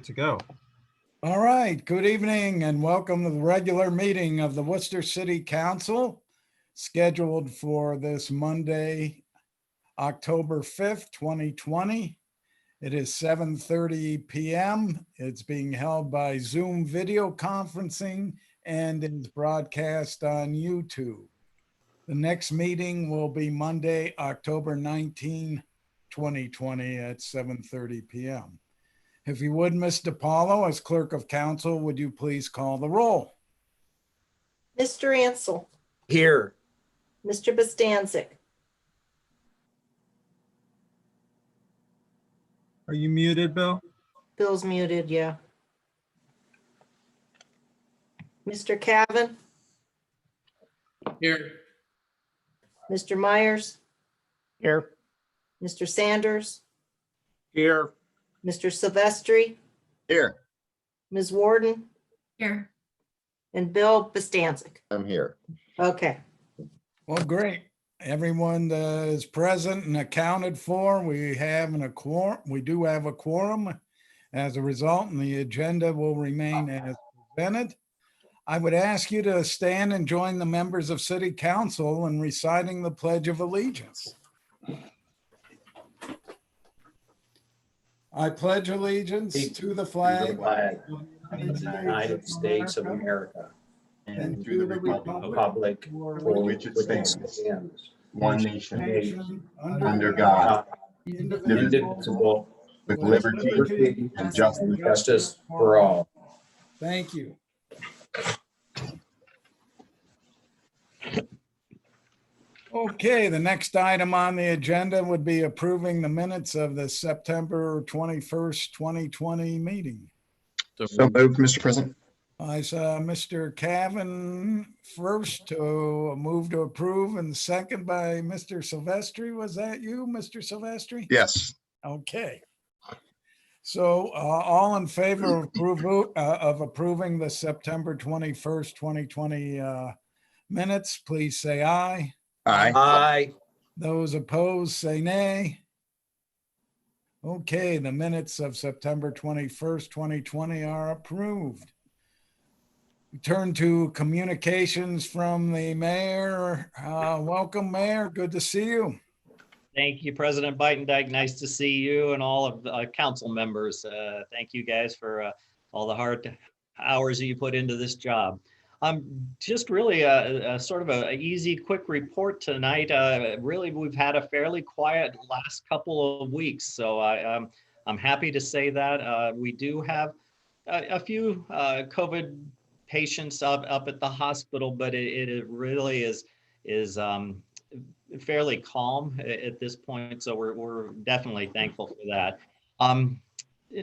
to go. All right, good evening and welcome to the regular meeting of the Wooster City Council, scheduled for this Monday, October 5th, 2020. It is 7:30 p.m. It's being held by Zoom video conferencing and is broadcast on YouTube. The next meeting will be Monday, October 19, 2020 at 7:30 p.m. If you would, Mr. Paulo, as clerk of council, would you please call the roll? Mr. Ansel, Here. Mr. Bostancic, Are you muted, Bill? Bill's muted, yeah. Mr. Cavan, Here. Mr. Myers, Here. Mr. Sanders, Here. Mr. Silvestri, Here. Ms. Warden, Here. and Bill Bostancic. I'm here. Okay, Well, great. Everyone is present and accounted for. We do have a quorum. As a result, and the agenda will remain as presented. I would ask you to stand and join the members of City Council in reciting the Pledge of Allegiance. I pledge allegiance to the flag of the United States of America and to the republic for which it stands, one nation, under God, indivisible, with liberty and justice for all. Thank you. Okay, the next item on the agenda would be approving the minutes of the September 21st, 2020 meeting. So moved, Mr. President. I saw Mr. Cavan first to move to approve and second by Mr. Silvestri. Was that you, Mr. Silvestri? Yes. Okay. So all in favor of approving the September 21st, 2020 minutes, please say aye. Aye. Aye. Those opposed, say nay. Okay, the minutes of September 21st, 2020 are approved. We turn to communications from the mayor. Welcome, Mayor. Good to see you. Thank you, President Bytendijk. Nice to see you and all of the council members. Thank you guys for all the hard hours that you put into this job. Just really a sort of a easy, quick report tonight. Really, we've had a fairly quiet last couple of weeks, so I'm happy to say that. We do have a few COVID patients up at the hospital, but it really is fairly calm at this point, so we're definitely thankful for that.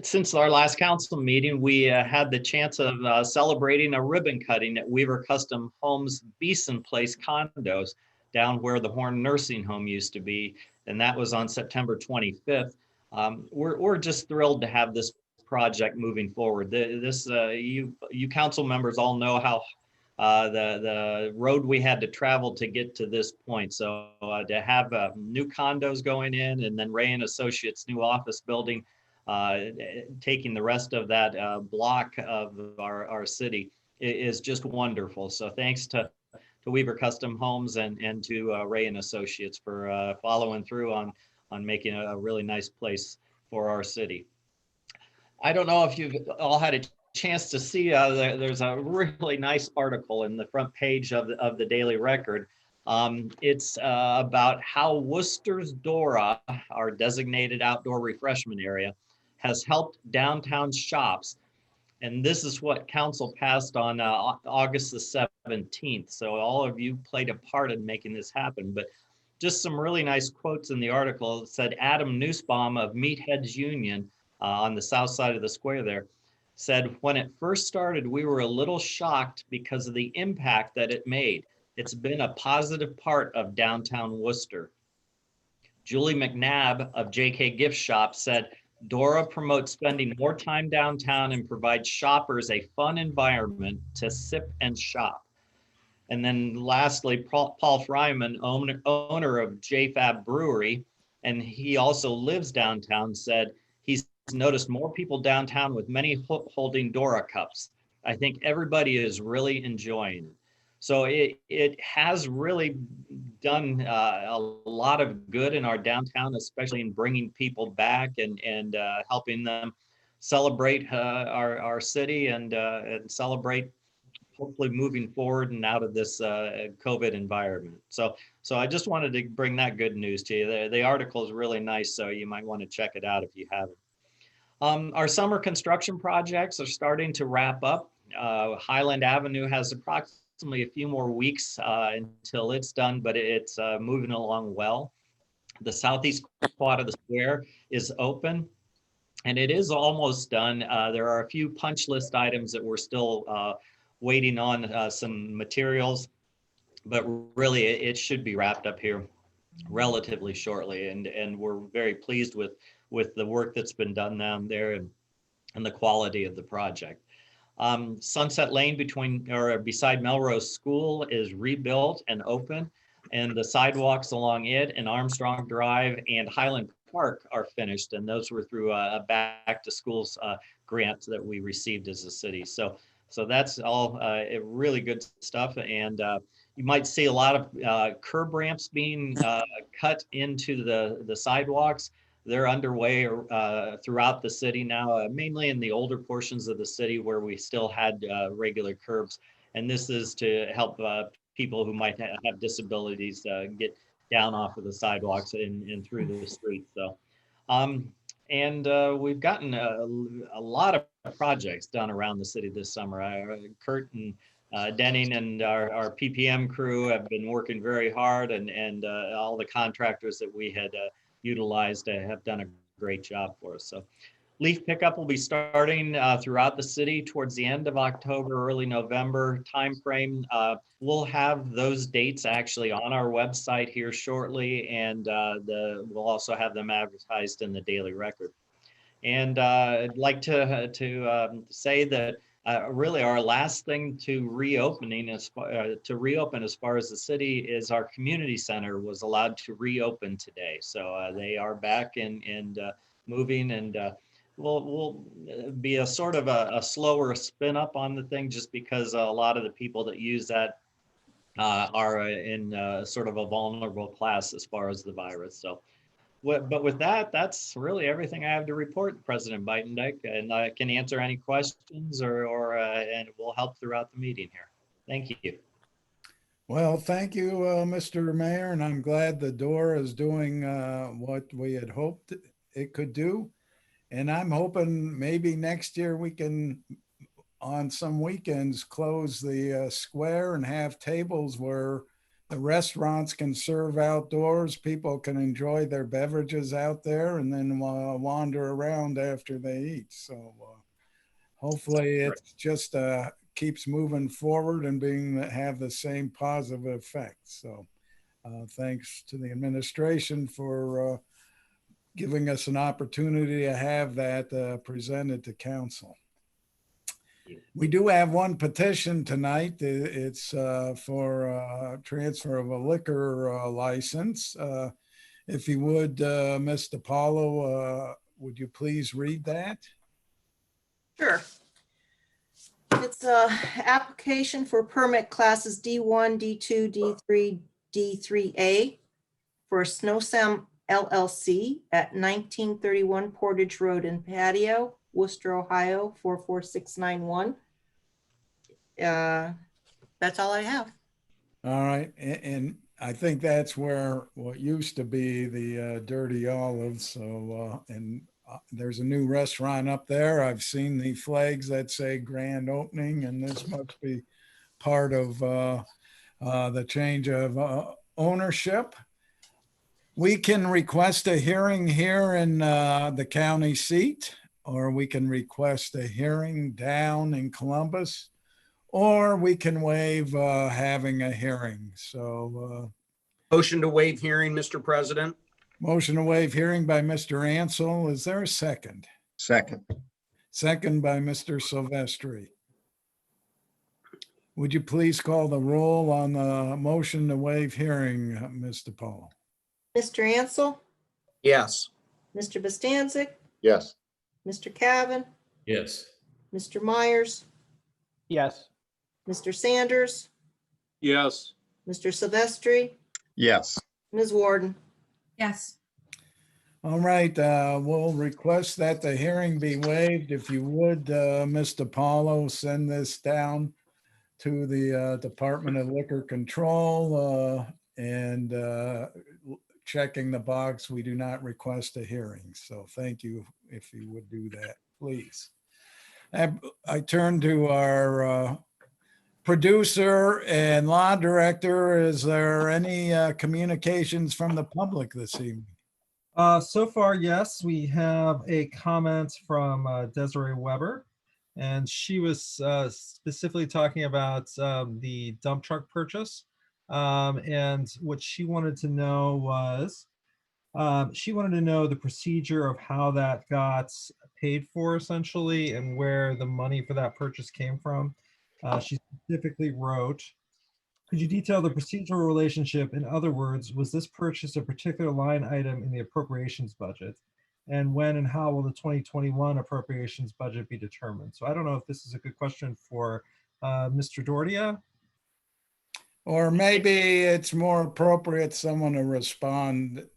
Since our last council meeting, we had the chance of celebrating a ribbon cutting at Weaver Custom Homes Beeson Place condos down where the Horn Nursing Home used to be, and that was on September 25th. We're just thrilled to have this project moving forward. You council members all know how the road we had to travel to get to this point. So to have new condos going in and then Ray and Associates new office building taking the rest of that block of our city is just wonderful. So thanks to Weaver Custom Homes and to Ray and Associates for following through on making a really nice place for our city. I don't know if you've all had a chance to see, there's a really nice article in the front page of the Daily Record. It's about how Wooster's Dora, our designated outdoor refreshment area, has helped downtown shops. And this is what council passed on August the 17th. So all of you played a part in making this happen. But just some really nice quotes in the article. It said Adam Nussbaum of Meatheads Union on the south side of the square there said, when it first started, we were a little shocked because of the impact that it made. It's been a positive part of downtown Worcester. Julie McNabb of JK Gift Shop said, Dora promotes spending more time downtown and provides shoppers a fun environment to sip and shop. And then lastly, Paul Fryman, owner of JFab Brewery, and he also lives downtown, said he's noticed more people downtown with many holding Dora cups. I think everybody is really enjoying it. So it has really done a lot of good in our downtown, especially in bringing people back and helping them celebrate our city and celebrate hopefully moving forward and out of this COVID environment. So I just wanted to bring that good news to you. The article is really nice, so you might want to check it out if you haven't. Our summer construction projects are starting to wrap up. Highland Avenue has approximately a few more weeks until it's done, but it's moving along well. The southeast quad of the square is open, and it is almost done. There are a few punch list items that we're still waiting on some materials, but really it should be wrapped up here relatively shortly. And we're very pleased with the work that's been done down there and the quality of the project. Sunset Lane beside Melrose School is rebuilt and open, and the sidewalks along it and Armstrong Drive and Highland Park are finished, and those were through a back to schools grant that we received as a city. So that's all really good stuff. And you might see a lot of curb ramps being cut into the sidewalks. They're underway throughout the city now, mainly in the older portions of the city where we still had regular curbs. And this is to help people who might have disabilities get down off of the sidewalks and through the streets. So, we've gotten a lot of projects done around the city this summer. Kurt and Denning and our PPM crew have been working very hard, and all the contractors that we had utilized have done a great job for us. So leaf pickup will be starting throughout the city towards the end of October, early November timeframe. We'll have those dates actually on our website here shortly, and we'll also have them advertised in the Daily Record. And I'd like to say that really our last thing to reopen as far as the city is our community center was allowed to reopen today. So they are back and moving, and we'll be a sort of a slower spin up on the thing, just because a lot of the people that use that are in sort of a vulnerable class as far as the virus. So. But with that, that's really everything I have to report, President Buytendijk, and I can answer any questions and we'll help throughout the meeting here. Thank you. Well, thank you, Mr. Mayor, and I'm glad the door is doing what we had hoped it could do. And I'm hoping maybe next year we can, on some weekends, close the square and have tables where the restaurants can serve outdoors. People can enjoy their beverages out there and then wander around after they eat. So hopefully it just keeps moving forward and have the same positive effect. So thanks to the administration for giving us an opportunity to have that presented to council. We do have one petition tonight. It's for transfer of a liquor license. If you would, Mr. Paulo, would you please read that? Sure. It's a application for permit classes D1, D2, D3, D3A for Snow Sam LLC at 1931 Portage Road and Patio, Wooster, Ohio, 44691. That's all I have. All right. And I think that's where what used to be the Dirty Olives. So, there's a new restaurant up there. I've seen the flags that say grand opening, and this must be part of the change of ownership. We can request a hearing here in the county seat, or we can request a hearing down in Columbus, or we can waive having a hearing. So motion to waive hearing, Mr. President. Motion to waive hearing by Mr. Ansel. Is there a second? Second. Second by Mr. Silvestri. Would you please call the roll on the motion to waive hearing, Mr. Paul? Mr. Ansel, Yes. Mr. Bostancic, Yes. Mr. Cavan, Yes. Mr. Myers, Yes. Mr. Sanders, Yes. Mr. Silvestri, Yes. Ms. Warden. Yes. All right, we'll request that the hearing be waived. If you would, Mr. Paulo, send this down to the Department of Liquor Control and checking the box, we do not request a hearing. So thank you if you would do that, please. I turn to our producer and law director. Is there any communications from the public this evening? So far, yes, we have a comment from Desiree Weber, and she was specifically talking about the dump truck purchase. And what she wanted to know was, she wanted to know the procedure of how that got paid for essentially and where the money for that purchase came from. She specifically wrote, could you detail the procedural relationship? In other words, was this purchase a particular line item in the appropriations budget? And when and how will the 2021 appropriations budget be determined? So I don't know if this is a good question for Mr. Dordia. Or maybe it's more appropriate someone to respond,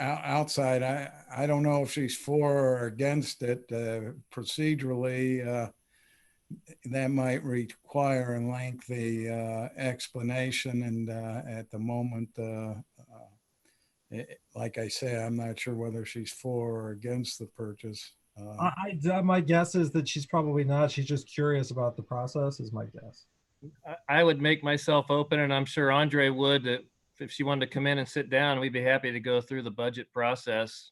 outside. I don't know if she's for or against it. Procedurally, that might require a lengthy explanation. And at the moment, like I say, I'm not sure whether she's for or against the purchase. My guess is that she's probably not. She's just curious about the process, is my guess. I would make myself open, and I'm sure Andre would, that if she wanted to come in and sit down, we'd be happy to go through the budget process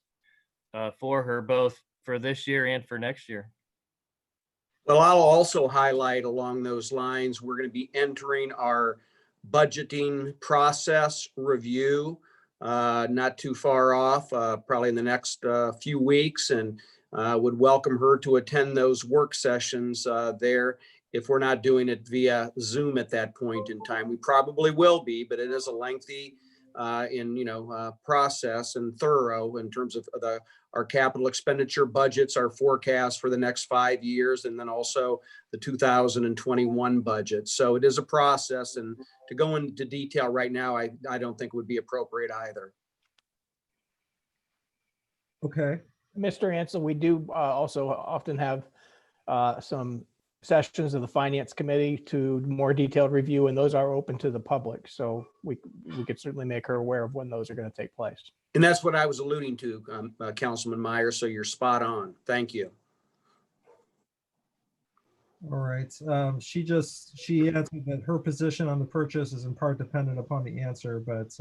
for her, both for this year and for next year. Well, I'll also highlight along those lines, we're going to be entering our budgeting process review, not too far off, probably in the next few weeks, and would welcome her to attend those work sessions there. If we're not doing it via Zoom at that point in time, we probably will be, but it is a lengthy process and thorough in terms of our capital expenditure budgets, our forecast for the next 5 years, and then also the 2021 budget. So it is a process, and to go into detail right now, I don't think would be appropriate either. Okay. Mr. Ansel, we do also often have some sessions of the Finance Committee to more detailed review, and those are open to the public. So we could certainly make her aware of when those are going to take place. And that's what I was alluding to, Councilman Meyer. So you're spot on. Thank you. All right. She answered that her position on the purchase is in part dependent upon the answer, but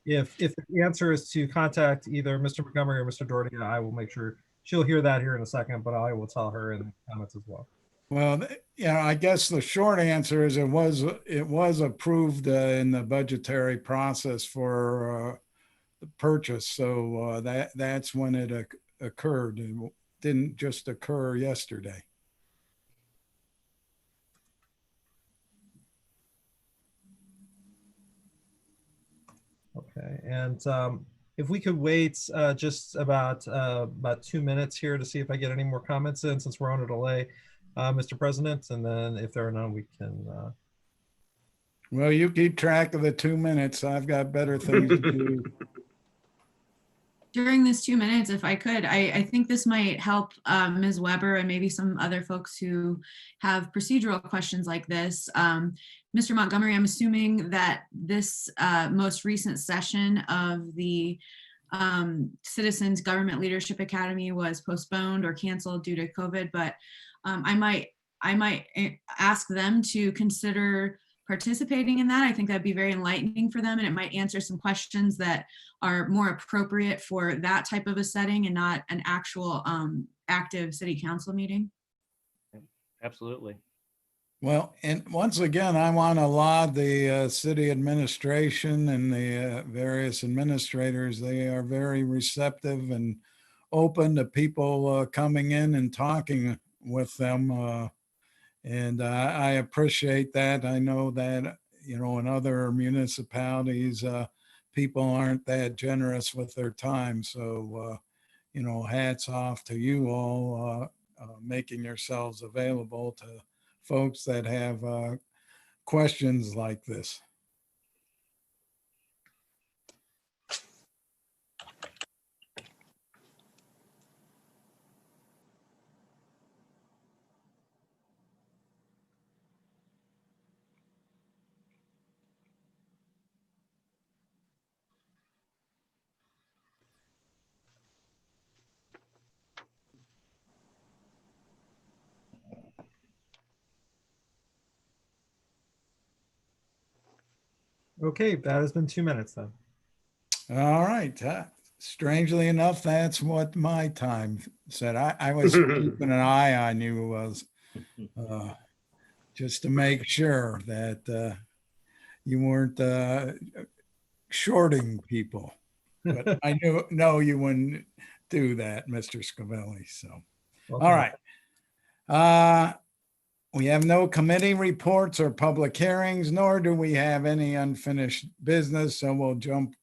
if the answer is to contact either Mr. Montgomery or Mr. Dordia, I will make sure she'll hear that here in a second, but I will tell her in the comments as well. Well, I guess the short answer is it was approved in the budgetary process for the purchase. So that's when it occurred. It didn't just occur yesterday. Okay, and if we could wait just about 2 minutes here to see if I get any more comments in, since we're on a delay, Mr. President, and then if there are none, we can. Well, you keep track of the 2 minutes. I've got better things to do. During this 2 minutes, if I could, I think this might help Ms. Weber and maybe some other folks who have procedural questions like this. Mr. Montgomery, I'm assuming that this most recent session of the Citizens Government Leadership Academy was postponed or canceled due to COVID, but I might ask them to consider participating in that. I think that'd be very enlightening for them, and it might answer some questions that are more appropriate for that type of a setting and not an actual active city council meeting. Absolutely. Well, and once again, I want to laud the city administration and the various administrators. They are very receptive and open to people coming in and talking with them. And I appreciate that. I know that, in other municipalities, people aren't that generous with their time. So, hats off to you all making yourselves available to folks that have questions like this. Okay, that has been 2 minutes then. All right. Strangely enough, that's what my time said. I was keeping an eye on you was just to make sure that you weren't shorting people. But I know you wouldn't do that, Mr. Scavelli. So, Well, all right. We have no committee reports or public hearings, nor do we have any unfinished business. So we'll jump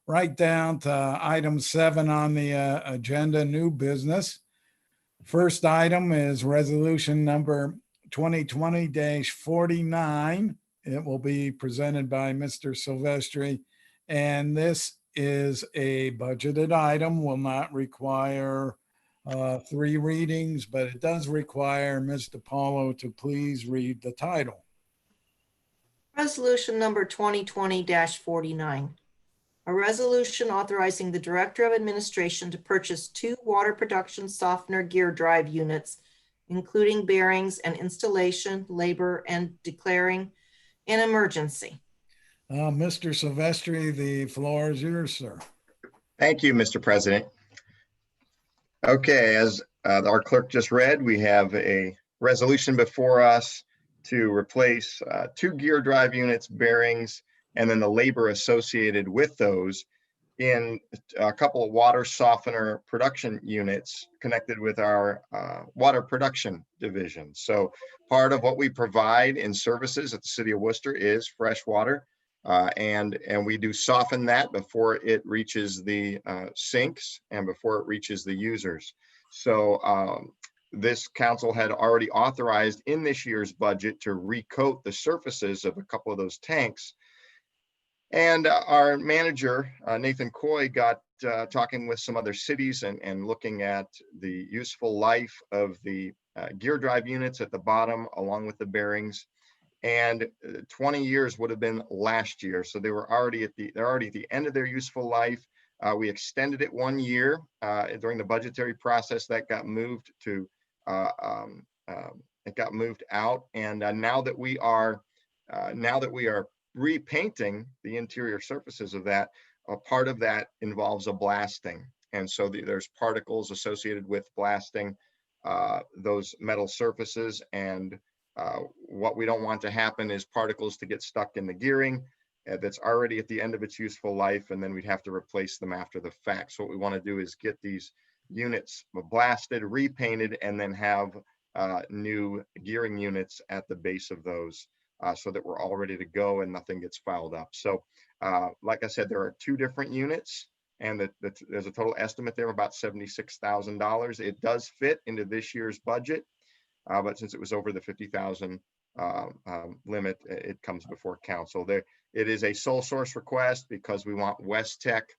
right down to item 7 on the agenda, new business. First item is resolution number 2020-49. It will be presented by Mr. Silvestri. And this is a budgeted item, will not require 3 readings, but it does require Ms. DiPaolo to please read the title. Resolution number 2020-49. A resolution authorizing the Director of Administration to purchase 2 water production softener gear drive units, including bearings and installation, labor, and declaring an emergency. Mr. Silvestri, the floor is yours, sir. Thank you, Mr. President. Okay, as our clerk just read, we have a resolution before us to replace 2 gear drive units, bearings, and then the labor associated with those in a couple of water softener production units connected with our water production division. So part of what we provide in services at the City of Worcester is fresh water. And we do soften that before it reaches the sinks and before it reaches the users. So this council had already authorized in this year's budget to recoat the surfaces of a couple of those tanks. And our manager, Nathan Coy, got talking with some other cities and looking at the useful life of the gear drive units at the bottom, along with the bearings. And 20 years would have been last year. So they're already at the end of their useful life. We extended it 1 year during the budgetary process. That got moved to, it got moved out. And now that we are repainting the interior surfaces of that, a part of that involves a blasting. And so there's particles associated with blasting those metal surfaces. And what we don't want to happen is particles to get stuck in the gearing that's already at the end of its useful life, and then we'd have to replace them after the fact. So what we want to do is get these units blasted, repainted, and then have new gearing units at the base of those so that we're all ready to go and nothing gets fouled up. So like I said, there are 2 different units, and there's a total estimate there of about $76,000. It does fit into this year's budget. But since it was over the 50,000 limit, it comes before council. It is a sole source request because we want West Tech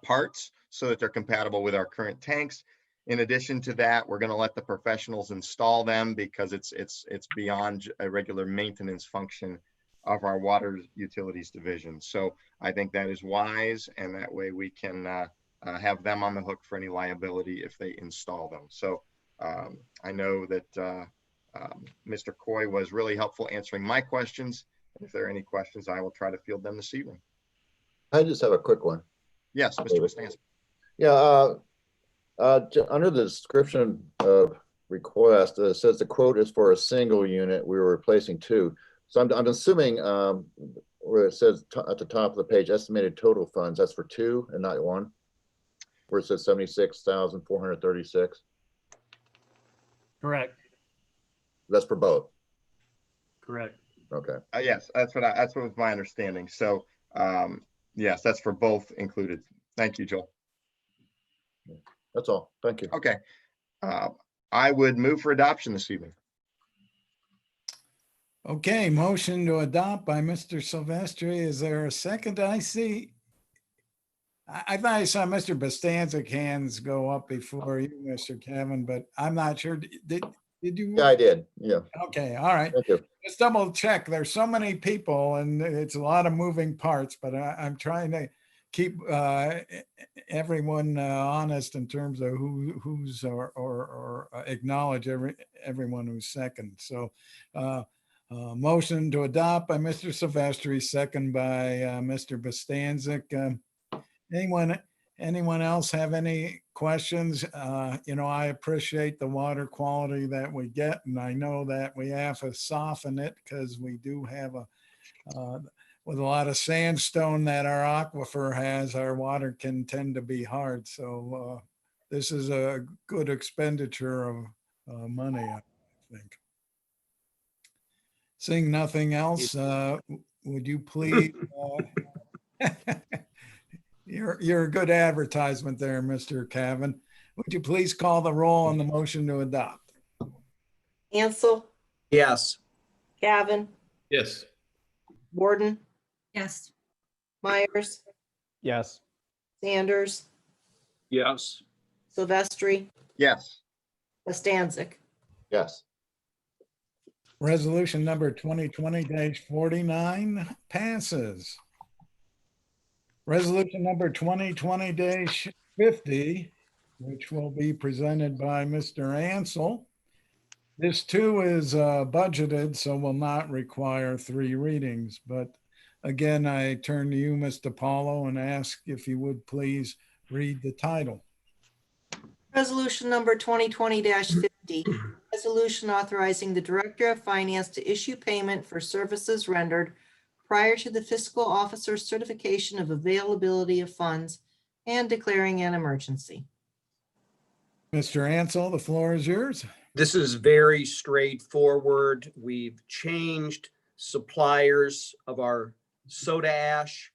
parts so that they're compatible with our current tanks. In addition to that, we're going to let the professionals install them because it's beyond a regular maintenance function of our water utilities division. So I think that is wise, and that way we can have them on the hook for any liability if they install them. So I know that Mr. Coy was really helpful answering my questions. If there are any questions, I will try to field them this evening. I just have a quick one. Yes, Mr. Costanza. Yeah, under the description of request, it says the quote is for a single unit. We were replacing 2. So I'm assuming where it says at the top of the page, estimated total funds, that's for 2 and not 1, where it says 76,436. Correct. That's for both. Correct. Okay. Yes, that's what was my understanding. So Yes, that's for both included. Thank you, Joel. That's all. Thank you. Okay. I would move for adoption this evening. Okay, motion to adopt by Mr. Silvestri. Is there a second? I see. I thought I saw Mr. Bostancic hands go up before you, Mr. Kevin, but I'm not sure. Did you? Yeah, I did. Yeah, Okay, all right. thank you. Just double check. There's so many people and it's a lot of moving parts, but I'm trying to keep everyone honest in terms of who's or acknowledge everyone who's second. So motion to adopt by Mr. Silvestri, second by Mr. Bostancic. Anyone else have any questions? I appreciate the water quality that we get, and I know that we have to soften it because we do have with a lot of sandstone that our aquifer has, our water can tend to be hard. So this is a good expenditure of money, I think. Seeing nothing else, would you please? You're a good advertisement there, Mr. Cavan. Would you please call the roll on the motion to adopt? Ansel, Yes. Cavan, Yes. Warden, Yes. Myers, Yes. Sanders, Yes. Silvestri, Yes. Bostancic. Yes. Resolution number 2020-49 passes. Resolution number 2020-50, which will be presented by Mr. Ansel. This too is budgeted, so will not require 3 readings. But again, I turn to you, Mr. Paulo, and ask if you would please read the title. Resolution number 2020-50, resolution authorizing the Director of Finance to issue payment for services rendered prior to the fiscal officer's certification of availability of funds and declaring an emergency. Mr. Ansel, the floor is yours. This is very straightforward. We've changed suppliers of our soda ash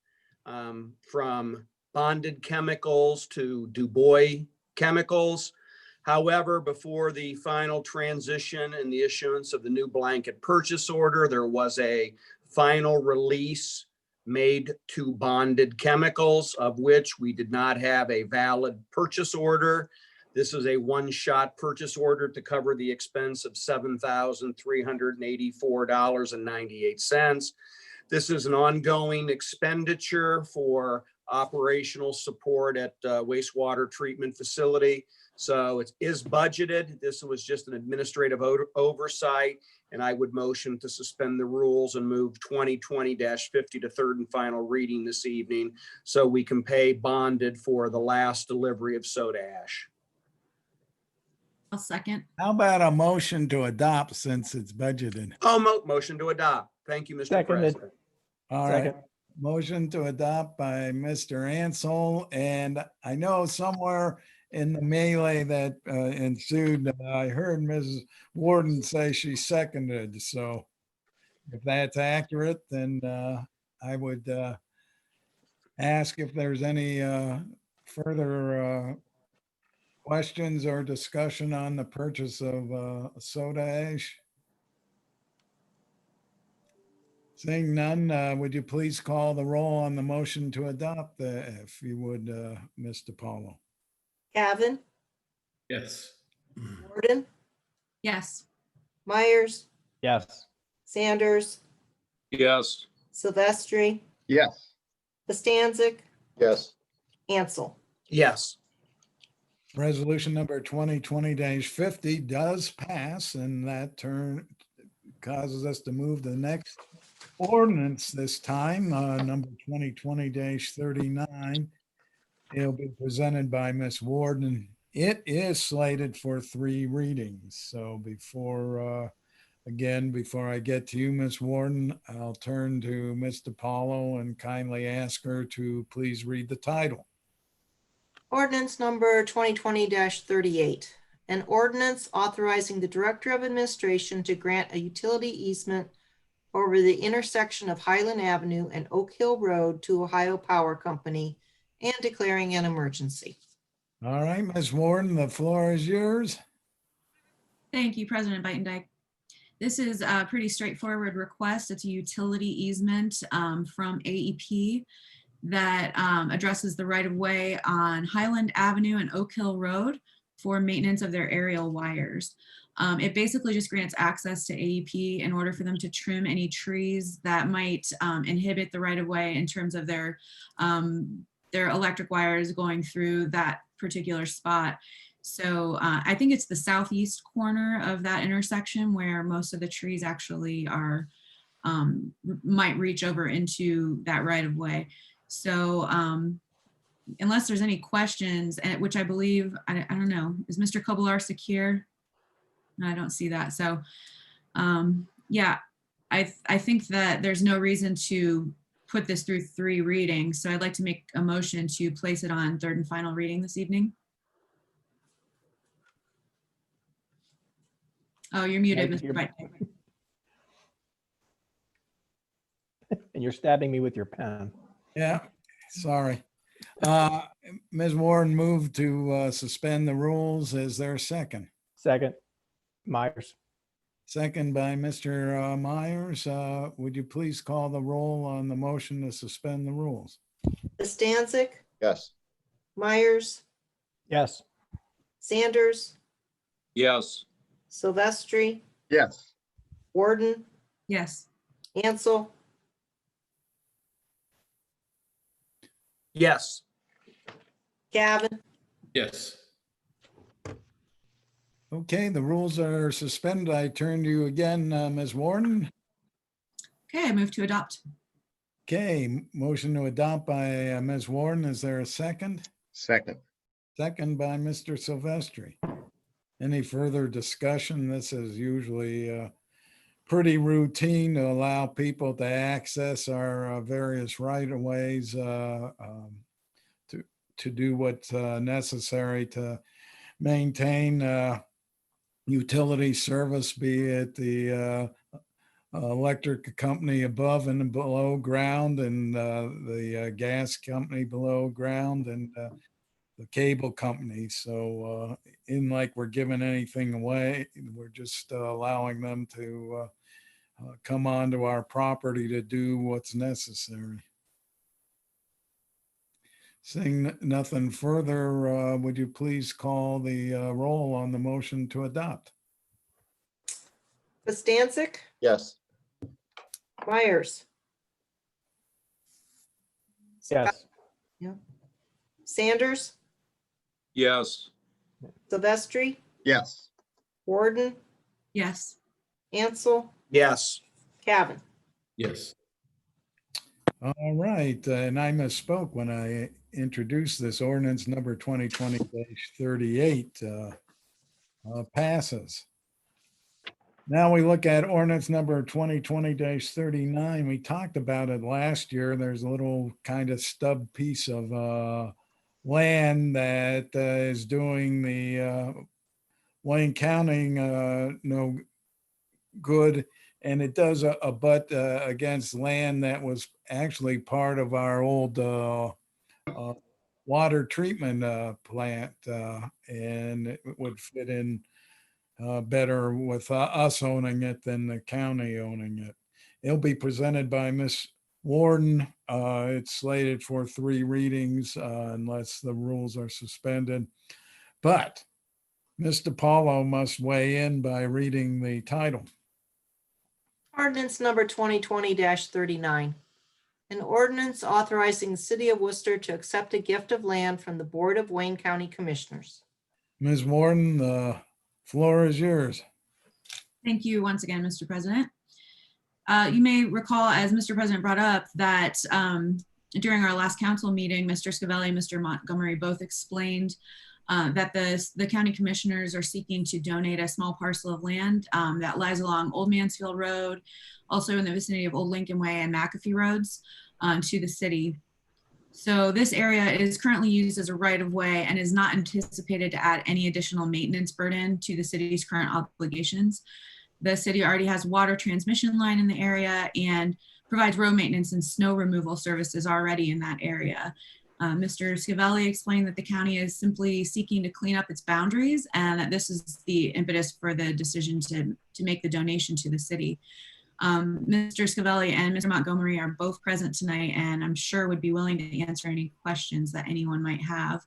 from Bonded Chemicals to DuBois Chemicals. However, before the final transition and the issuance of the new blanket purchase order, there was a final release made to Bonded Chemicals, of which we did not have a valid purchase order. This is a one-shot purchase order to cover the expense of $7,384.98. This is an ongoing expenditure for operational support at wastewater treatment facility. So it is budgeted. This was just an administrative oversight, and I would motion to suspend the rules and move 2020-50 to third and final reading this evening so we can pay Bonded for the last delivery of soda ash. I'll second. How about a motion to adopt since it's budgeted? Oh, motion to adopt. Thank you, Mr. Seconded. President. All right. Second. Motion to adopt by Mr. Ansel. And I know somewhere in the melee that ensued, I heard Mrs. Warden say she seconded. So if that's accurate, then I would ask if there's any further questions or discussion on the purchase of soda ash. Seeing none, would you please call the roll on the motion to adopt, if you would, Mr. Paulo? Cavan, Yes. Warden, Yes. Myers, Yes. Sanders, Yes. Silvestri, Yes. Bostancic, Yes. Ansel. Yes. Resolution number 2020-50 does pass, and that causes us to move to the next ordinance this time, number 2020-39. It'll be presented by Ms. Warden. It is slated for 3 readings. So before I get to you, Ms. Warden, I'll turn to Mr. Paulo and kindly ask her to please read the title. Ordinance number 2020-38, an ordinance authorizing the Director of Administration to grant a utility easement over the intersection of Highland Avenue and Oak Hill Road to Ohio Power Company and declaring an emergency. All right, Ms. Warden, the floor is yours. Thank you, President Beitendijk. This is a pretty straightforward request. It's a utility easement from AEP that addresses the right-of-way on Highland Avenue and Oak Hill Road for maintenance of their aerial wires. It basically just grants access to AEP in order for them to trim any trees that might inhibit the right-of-way in terms of their electric wires going through that particular spot. So I think it's the southeast corner of that intersection where most of the trees actually are, might reach over into that right-of-way. So unless there's any questions, and which I believe, I don't know, is Mr. Kobylarczyk here? No, I don't see that. So yeah, I think that there's no reason to put this through 3 readings. So I'd like to make a motion to place it on 3rd and final reading this evening. Oh, you're muted, Mike, Mr. you're- Beitendijk. And you're stabbing me with your pen. Yeah, sorry. Ms. Warden moved to suspend the rules. Is there a second? Second, Myers. Second by Mr. Myers. Would you please call the roll on the motion to suspend the rules? Costancic, Yes. Myers, Yes. Sanders, Yes. Silvestri, Yes. Warden, Yes. Ansel, Yes. Cavan, Yes. Okay, the rules are suspended. I turn to you again, Ms. Warden. Okay, I move to adopt. Okay, motion to adopt by Ms. Warden. Is there a second? Second. Second by Mr. Silvestri. Any further discussion? This is usually pretty routine to allow people to access our various right-of-ways to do what's necessary to maintain utility service, be it the electric company above and below ground and the gas company below ground and the cable company. So in like we're giving anything away, we're just allowing them to come onto our property to do what's necessary. Seeing nothing further, would you please call the roll on the motion to adopt? Costancic, Yes. Myers, Yes. Sanders, Yes. Silvestri, Yes. Warden, Yes. Ansel, Yes. Cavan. Yes. All right, and I misspoke when I introduced this ordinance number 2020-38 passes. Now we look at ordinance number 2020-39. We talked about it last year. There's a little kind of stub piece of land that is doing the Wayne County no good. And it does abut against land that was actually part of our old water treatment plant. And it would fit in better with us owning it than the county owning it. It'll be presented by Ms. Warden. It's slated for 3 readings unless the rules are suspended. But Mr. Paulo must weigh in by reading the title. Ordinance number 2020-39. An ordinance authorizing the city of Worcester to accept a gift of land from the Board of Wayne County Commissioners. Ms. Warden, the floor is yours. Thank you once again, Mr. President. You may recall, as Mr. President brought up, that during our last council meeting, Mr. Scavelli and Mr. Montgomery both explained that the county commissioners are seeking to donate a small parcel of land that lies along Old Mansfield Road, also in the vicinity of Old Lincoln Way and McAfee Roads, to the city. So this area is currently used as a right-of-way and is not anticipated to add any additional maintenance burden to the city's current obligations. The city already has water transmission line in the area and provides road maintenance and snow removal services already in that area. Mr. Scavelli explained that the county is simply seeking to clean up its boundaries and that this is the impetus for the decision to make the donation to the city. Mr. Scavelli and Mr. Montgomery are both present tonight and I'm sure would be willing to answer any questions that anyone might have.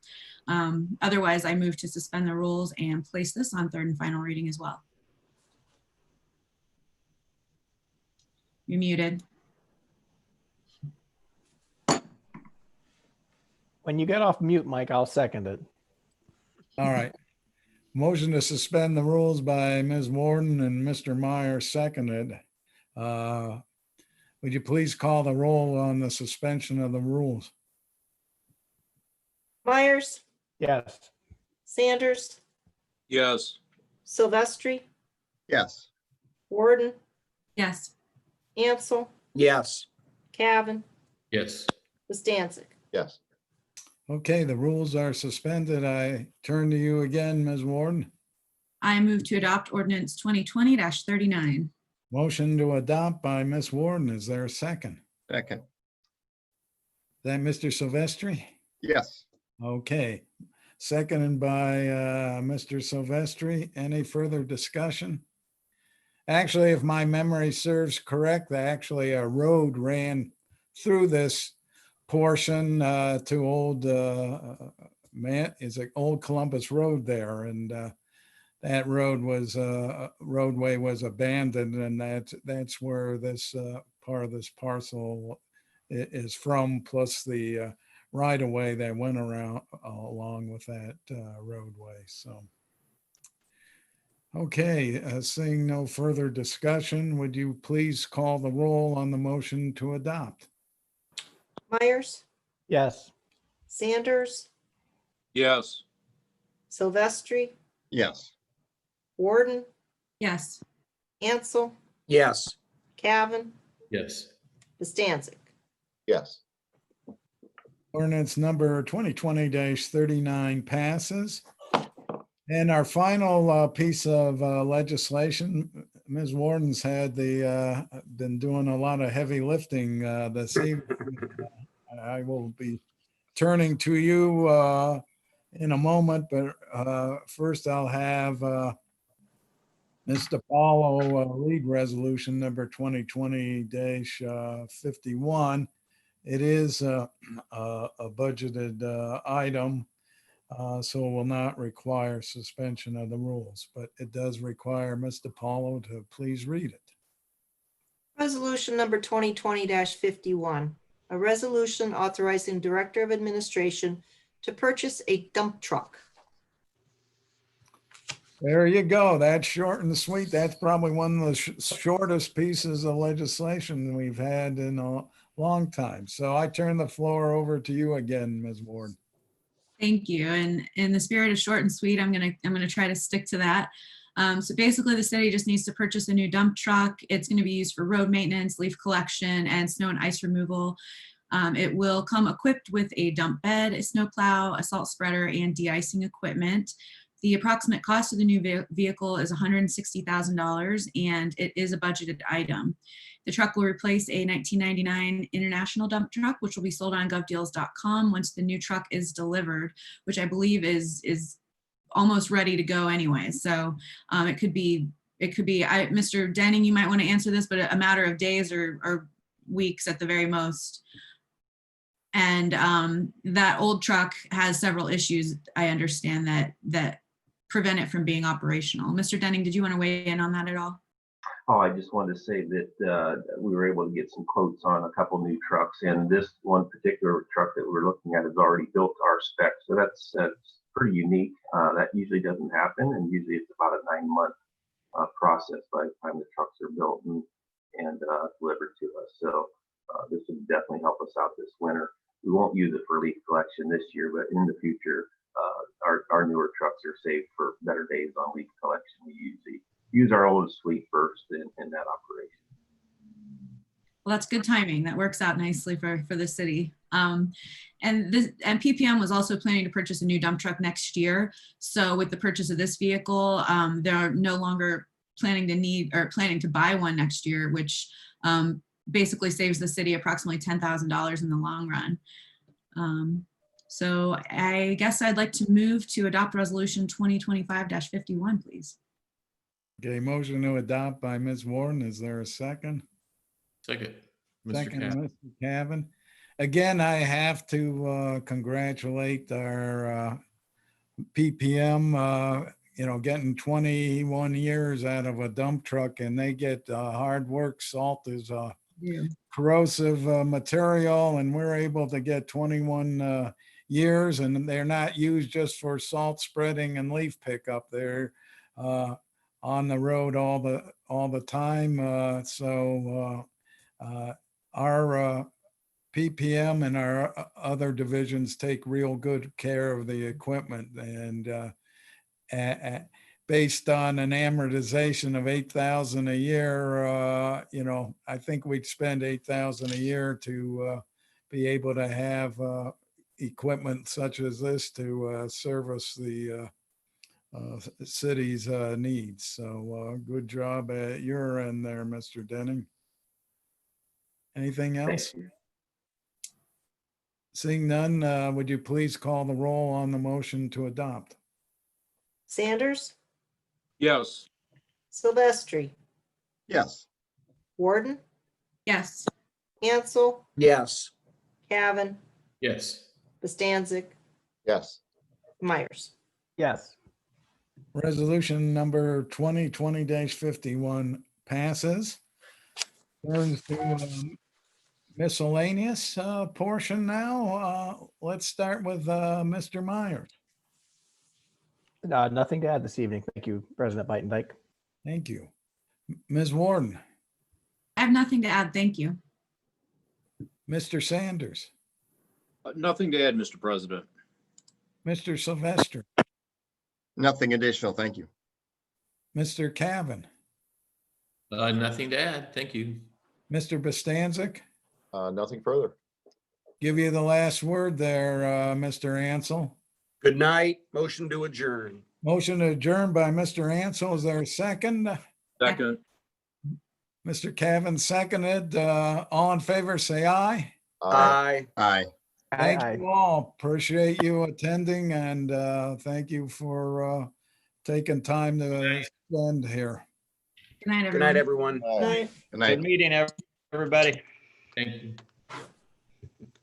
Otherwise, I move to suspend the rules and place this on third and final reading as well. You're muted. When you get off mute, Mike, I'll second it. All right. Motion to suspend the rules by Ms. Warden and Mr. Meyer seconded. Would you please call the roll on the suspension of the rules? Myers, Yes. Sanders, Yes. Silvestri, Yes. Warden, Yes. Ansel, Yes. Cavan, Yes. Bastancik. Yes. Okay, the rules are suspended. I turn to you again, Ms. Warden. I move to adopt ordinance 2020-39. Motion to adopt by Ms. Warden. Is there a second? Second. Is that Mr. Silvestri? Yes. Okay, seconded by Mr. Silvestri. Any further discussion? Actually, if my memory serves correct, actually a road ran through this portion to old Old Columbus Road there, and that roadway was abandoned, and that's where this part of this parcel is from, plus the right of way that went around along with that roadway. So, okay, seeing no further discussion, would you please call the roll on the motion to adopt? Myers, Yes. Sanders, Yes. Silvestri, Yes. Warden, Yes. Ansel, Yes. Cavan, Yes. Bastancik. Yes. Ordinance number 2020-39 passes. And our final piece of legislation, Ms. Warden's had been doing a lot of heavy lifting this evening. I will be turning to you in a moment, but first I'll have Mr. Paulo lead resolution number 2020-51. It is a budgeted item, so it will not require suspension of the rules, but it does require Mr. Paulo to please read it. Resolution number 2020-51, a resolution authorizing Director of Administration to purchase a dump truck. There you go. That's short and sweet. That's probably one of the shortest pieces of legislation we've had in a long time. So I turn the floor over to you again, Ms. Ward. Thank you. And in the spirit of short and sweet, I'm gonna try to stick to that. So basically the city just needs to purchase a new dump truck. It's gonna be used for road maintenance, leaf collection, and snow and ice removal. It will come equipped with a dump bed, a snow plow, a salt spreader, and de-icing equipment. The approximate cost of the new vehicle is $160,000, and it is a budgeted item. The truck will replace a 1999 International dump truck, which will be sold on govdeals.com once the new truck is delivered, which I believe is almost ready to go anyway. So it could be, Mr. Denning, you might want to answer this, but a matter of days or weeks at the very most. And that old truck has several issues, I understand, that prevent it from being operational. Mr. Denning, did you want to weigh in on that at all? Oh, I just wanted to say that we were able to get some quotes on a couple new trucks, and this one particular truck that we're looking at is already built to our specs. So that's pretty unique. That usually doesn't happen, and usually it's about a 9-month process by the time the trucks are built and delivered to us. So this would definitely help us out this winter. We won't use it for leaf collection this year, but in the future, our newer trucks are saved for better days on leaf collection. We usually use our oldest fleet first in that operation. Well, that's good timing. That works out nicely for the city. And PPM was also planning to purchase a new dump truck next year. So with the purchase of this vehicle, there are no longer planning to need or planning to buy one next year, which basically saves the city approximately $10,000 in the long run. So I guess I'd like to move to adopt resolution 2025-51, please. Okay, motion to adopt by Ms. Warden. Is there a second? Second. Mr. Second, Cap. Mr. Cavan. Again, I have to congratulate our PPM, getting 21 years out of a dump truck, and they get hard work. Salt is corrosive material, and we're able to get 21 years, and they're not used just for salt spreading and leaf pickup. They're on the road all the time. Our PPM and our other divisions take real good care of the equipment, and based on an amortization of 8,000 a year, I think we'd spend 8,000 a year to be able to have equipment such as this to service the city's needs. So good job at your end there, Mr. Denning. Anything else? Thank you. Seeing none, would you please call the roll on the motion to adopt? Sanders, Yes. Silvestri, Yes. Warden, Yes. Ansel, Yes. Cavan, Yes. Bostancic, Yes. Myers. Yes. Resolution number 2020-51 passes. Turns to miscellaneous portion now. Let's start with Mr. Myers. Nothing to add this evening. Thank you, President Bytendike. Thank you. Ms. Warden, I have nothing to add. Thank you. Mr. Sanders, Nothing to add, Mr. President. Mr. Sylvester, Nothing additional. Thank you. Mr. Cavan, Nothing to add. Thank you. Mr. Bostancic. Nothing further. Give you the last word there, Mr. Ansel. Good night. Motion to adjourn. Motion adjourned by Mr. Ansel. Is there a second? Second. Mr. Cavan seconded. All in favor, say aye. Aye. Aye. Thank Aye. you all. Appreciate you attending, and thank you for taking time to spend here. Good night, everyone. Good night, everyone. Good night. Good meeting, everybody. Thank you.